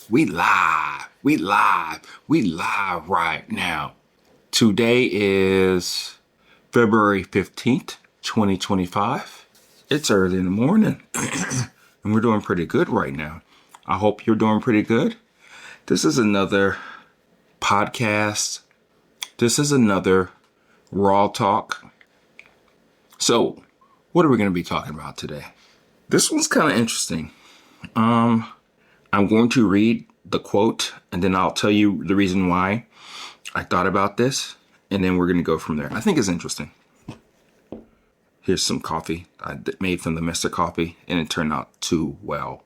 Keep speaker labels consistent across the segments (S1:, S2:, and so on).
S1: We live. We live. We live right now. Today is February 15th, 2025. It's early in the morning and we're doing pretty good right now. I hope you're doing pretty good. This is another podcast. This is another Raw Talk. So, what are we going to be talking about today? This one's kind of interesting. I'm going to read the quote and then I'll tell you the reason why I thought about this, and then we're going to go from there. I think it's interesting. Here's some coffee I made from the Mr. Coffee, and it turned out too well.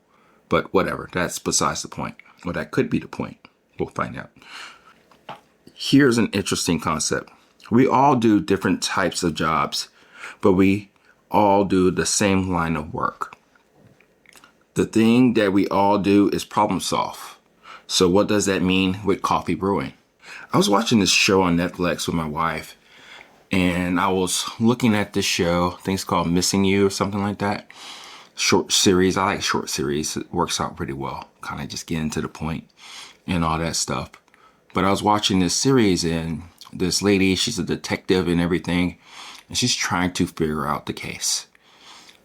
S1: But whatever, that's besides the point. Well, that could be the point. We'll find out. Here's an interesting concept. We all do different types of jobs, but we all do the same line of work. The thing that we all do is problem solve. So what does that mean with coffee brewing? I was watching this show on Netflix with my wife, and I was looking at this show. I think it's called Missing You or something like that. Short series. I like short series. It works out pretty well. Kind of just getting to the point and all that stuff. But I was watching this series, and this lady, she's a detective and everything, and she's trying to figure out the case.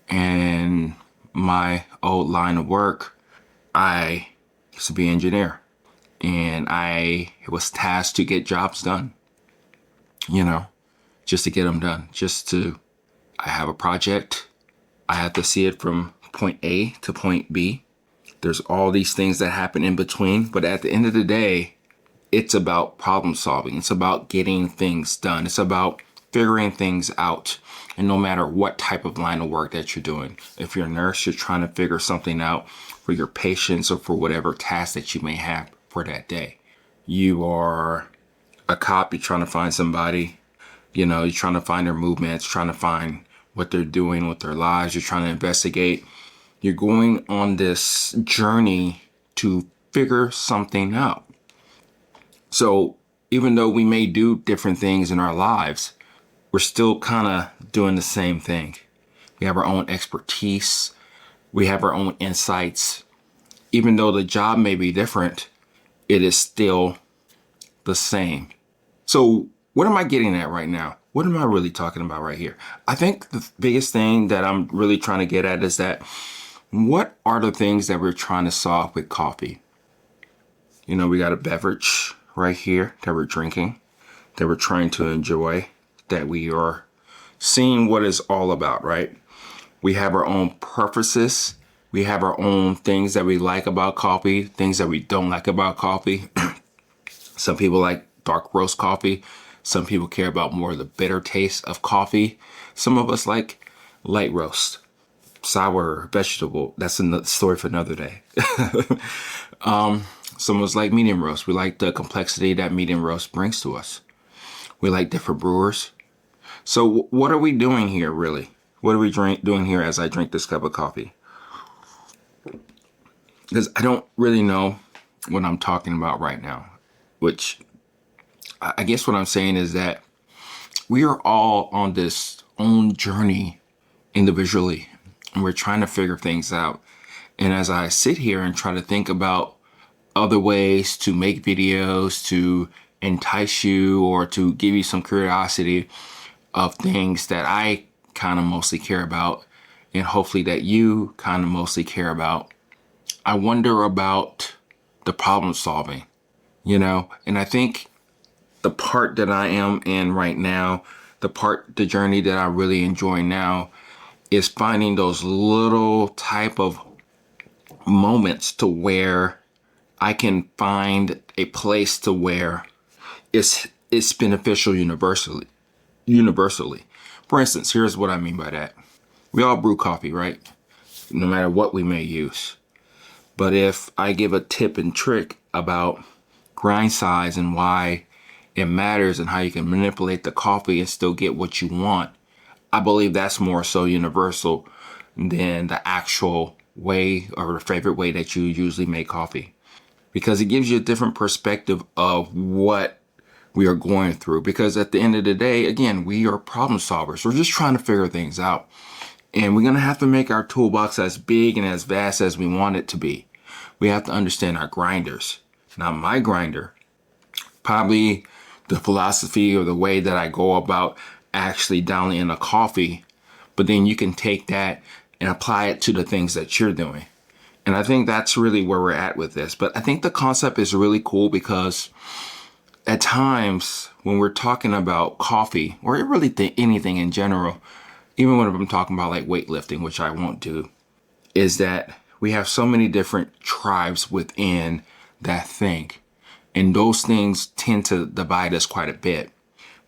S1: And my old line of work, I used to be an engineer, and I was tasked to get jobs done, just to get them done, I have a project. I have to see it from point A to point B. There's all these things that happen in between, but at the end of the day, it's about problem solving. It's about getting things done. It's about figuring things out. And no matter what type of line of work that you're doing, if you're a nurse, you're trying to figure something out for your patients or for whatever task that you may have for that day. You are a cop, you're trying to find somebody, you're trying to find their movements, trying to find what they're doing with their lives. You're trying to investigate. You're going on this journey to figure something out. So even though we may do different things in our lives, we're still kind of doing the same thing. We have our own expertise. We have our own insights. Even though the job may be different, it is still the same. So what am I getting at right now? What am I really talking about right here? I think the biggest thing that I'm really trying to get at is that what are the things that we're trying to solve with coffee? We got a beverage right here that we're drinking, that we're trying to enjoy, that we are seeing what it's all about, right? We have our own preferences. We have our own things that we like about coffee, things that we don't like about coffee. Some people like dark roast coffee. Some people care about more of the bitter taste of coffee. Some of us like light roast, sour, vegetable. That's a story for another day. Some of us like medium roast. We like the complexity that medium roast brings to us. We like different brewers. So what are we doing here, really? What are we doing here as I drink this cup of coffee? Because I don't really know what I'm talking about right now, which I guess what I'm saying is that we are all on this own journey individually, and we're trying to figure things out. And as I sit here and try to think about other ways to make videos to entice you or to give you some curiosity of things that I kind of mostly care about, and hopefully that you kind of mostly care about, I wonder about the problem solving, and I think the part that I am in right now, the journey that I really enjoy now is finding those little type of moments to where I can find a place to where it's beneficial universally. For instance, here's what I mean by that. We all brew coffee, right? No matter what we may use. But if I give a tip and trick about grind size and why it matters and how you can manipulate the coffee and still get what you want, I believe that's more so universal than the actual way or the favorite way that you usually make coffee. Because it gives you a different perspective of what we are going through. Because at the end of the day, again, we are problem solvers. We're just trying to figure things out. And we're going to have to make our toolbox as big and as vast as we want it to be. we have to understand our grinders. Now, my grinder, probably the philosophy or the way that I go about actually dialing in a coffee, but then you can take that and apply it to the things that you're doing. And I think that's really where we're at with this. But I think the concept is really cool because at times when we're talking about coffee or really anything in general, even when I'm talking about like weightlifting, which I won't do, is that we have so many different tribes within that thing. And those things tend to divide us quite a bit.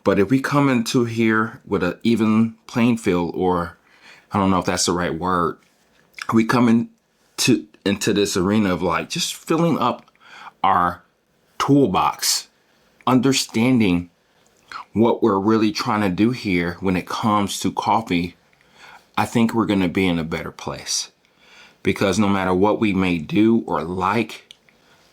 S1: But if we come into here with an even playing field, or I don't know if that's the right word, we come into this arena of like just filling up our toolbox, understanding what we're really trying to do here when it comes to coffee, I think we're going to be in a better place. Because no matter what we may do or like,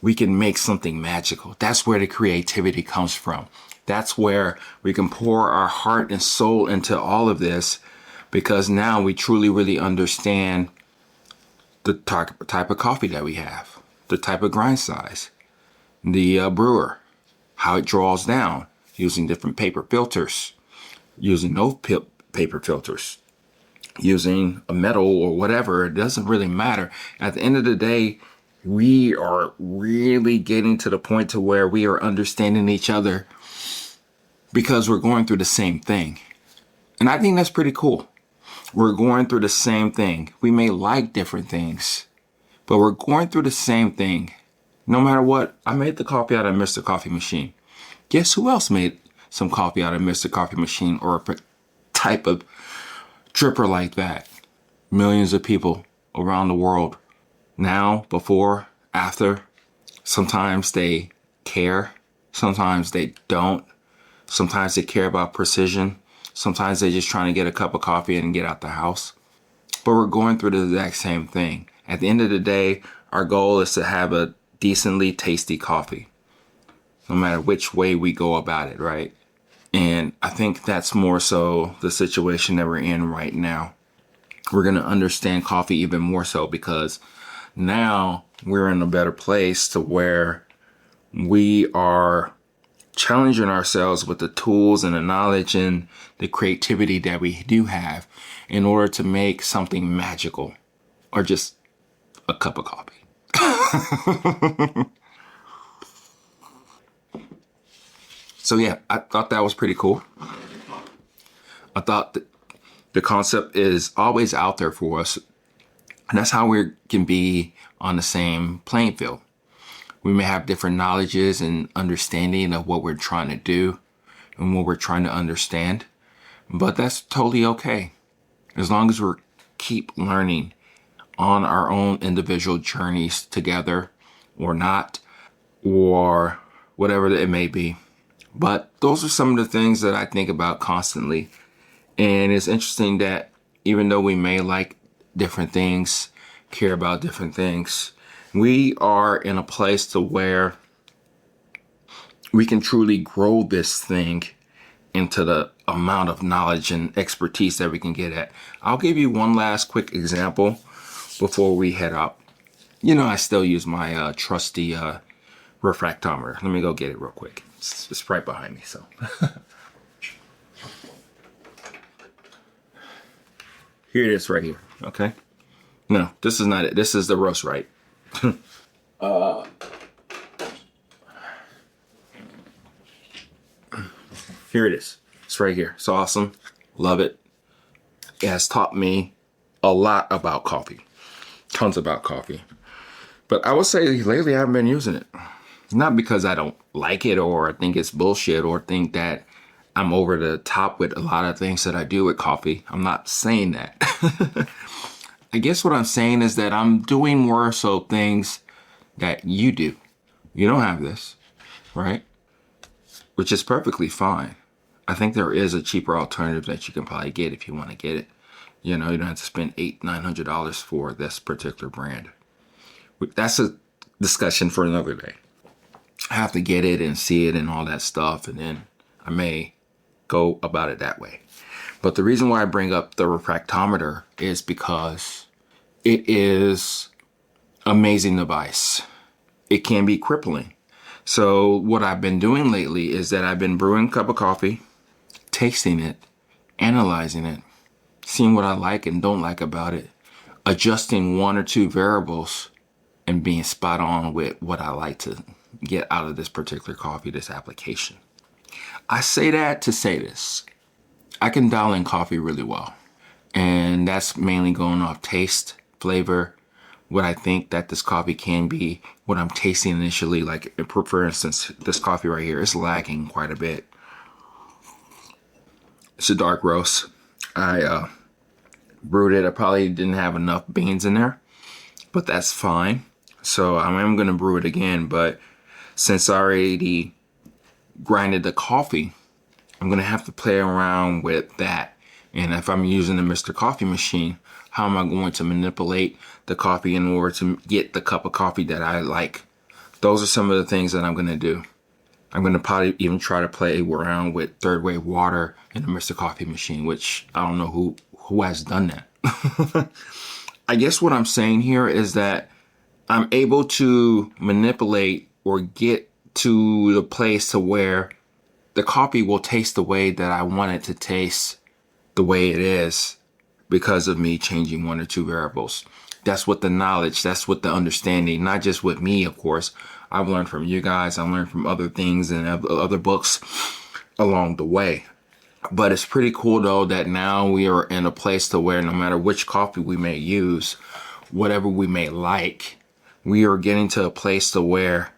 S1: we can make something magical. That's where the creativity comes from. That's where we can pour our heart and soul into all of this, because now we truly, really understand the type of coffee that we have, the type of grind size, the brewer, how it draws down using different paper filters, using no paper filters, using a metal or whatever. It doesn't really matter. At the end of the day, we are really getting to the point to where we are understanding each other because we're going through the same thing. And I think that's pretty cool. We're going through the same thing. We may like different things, but we're going through the same thing. No matter what, I made the coffee out of Mr. Coffee Machine. Guess who else made some coffee out of Mr. Coffee Machine or a type of dripper like that? Millions of people around the world. Now, before, after, sometimes they care. Sometimes they don't. Sometimes they care about precision. Sometimes they're just trying to get a cup of coffee and get out the house. But we're going through the exact same thing. At the end of the day, our goal is to have a decently tasty coffee, no matter which way we go about it, right? And I think that's more so the situation that we're in right now. We're going to understand coffee even more so because now we're in a better place to where we are challenging ourselves with the tools and the knowledge and the creativity that we do have in order to make something magical or just a cup of coffee. So yeah, I thought that was pretty cool. I thought that the concept is always out there for us. And that's how we can be on the same playing field. We may have different knowledges and understanding of what we're trying to do and what we're trying to understand, but that's totally okay. As long as we keep learning on our own individual journeys together or not, or whatever it may be. But those are some of the things that I think about constantly. And it's interesting that even though we may like different things, care about different things, we are in a place to where we can truly grow this thing into the amount of knowledge and expertise that we can get at. I'll give you one last quick example before we head up. You know, I still use my trusty refractometer. Let me go get it real quick. It's right behind me, so. Here it is right here, okay? No, this is not it. This is the roast right. Here it is. It's right here. It's awesome. Love it. It has taught me a lot about coffee. Tons about coffee. But I would say lately I haven't been using it. Not because I don't like it or think it's bullshit or think that I'm over the top with a lot of things that I do with coffee. I'm not saying that. I guess what I'm saying is that I'm doing more so things that you do. You don't have this, right? Which is perfectly fine. I think there is a cheaper alternative that you can probably get if you want to get it. You know, you don't have to spend $800-900 for this particular brand. That's a discussion for another day. I have to get it and see it and all that stuff, and then I may go about it that way. But the reason why I bring up the refractometer is because it is amazing device. It can be crippling. So what I've been doing lately is that I've been brewing a cup of coffee, tasting it, analyzing it, seeing what I like and don't like about it, adjusting one or two variables, and being spot on with what I like to get out of this particular coffee, this application. I say that to say this. I can dial in coffee really well. And that's mainly going off taste, flavor, what I think that this coffee can be, what I'm tasting initially. Like, for instance, this coffee right here is lagging quite a bit. It's a dark roast. I brewed it. I probably didn't have enough beans in there, but that's fine. So I am going to brew it again, but since I already grinded the coffee, I'm going to have to play around with that. And if I'm using the Mr. Coffee machine, how am I going to manipulate the coffee in order to get the cup of coffee that I like? Those are some of the things that I'm going to do. I'm going to probably even try to play around with third wave water in the Mr. Coffee machine, which I don't know who has done that. I guess what I'm saying here is that I'm able to manipulate or get to the place to where the coffee will taste the way that I want it to taste, the way it is, because of me changing one or two variables. That's what the knowledge, that's what the understanding, not just with me, of course. I've learned from you guys. I've learned from other things and other books along the way. But it's pretty cool though that now we are in a place to where no matter which coffee we may use, whatever we may like, we are getting to a place to where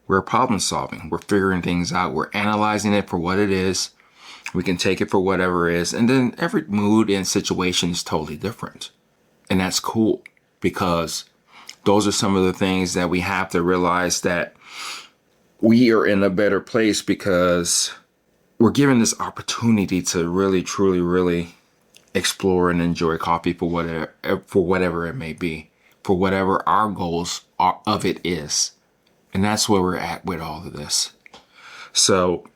S1: we're problem solving. We're figuring things out. We're analyzing it for what it is. We can take it for whatever it is. And then every mood and situation is totally different. And that's cool because those are some of the things that we have to realize, that we are in a better place because we're given this opportunity to really, truly, really explore and enjoy coffee for whatever it may be, for whatever our goals of it is. And that's where we're at with all of this. So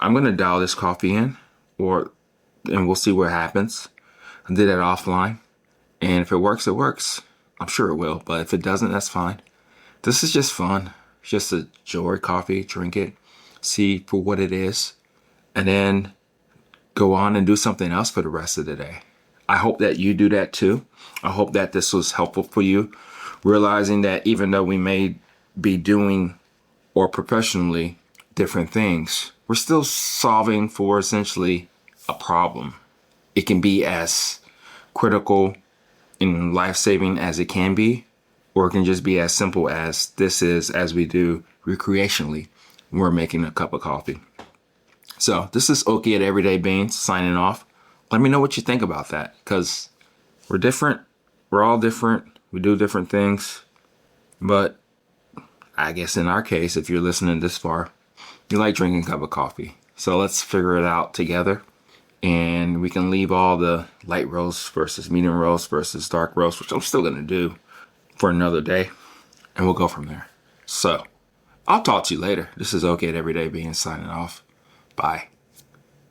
S1: I'm going to dial this coffee in and we'll see what happens. I did that offline. And if it works, it works. I'm sure it will. But if it doesn't, that's fine. This is just fun. Just enjoy coffee, drink it, see for what it is, and then go on and do something else for the rest of the day. I hope that you do that too. I hope that this was helpful for you, realizing that even though we may be doing or professionally different things, we're still solving for essentially a problem. It can be as critical and life-saving as it can be, or it can just be as simple as this is as we do recreationally when we're making a cup of coffee. So this is Oki at Everyday Beans signing off. Let me know what you think about that, because we're different. We're all different. We do different things. But I guess in our case, if you're listening this far, you like drinking a cup of coffee. So let's figure it out together. And we can leave all the light roast versus medium roast versus dark roast, which I'm still going to do for another day. And we'll go from there. So I'll talk to you later. This is Oki at Everyday Beans signing off. Bye.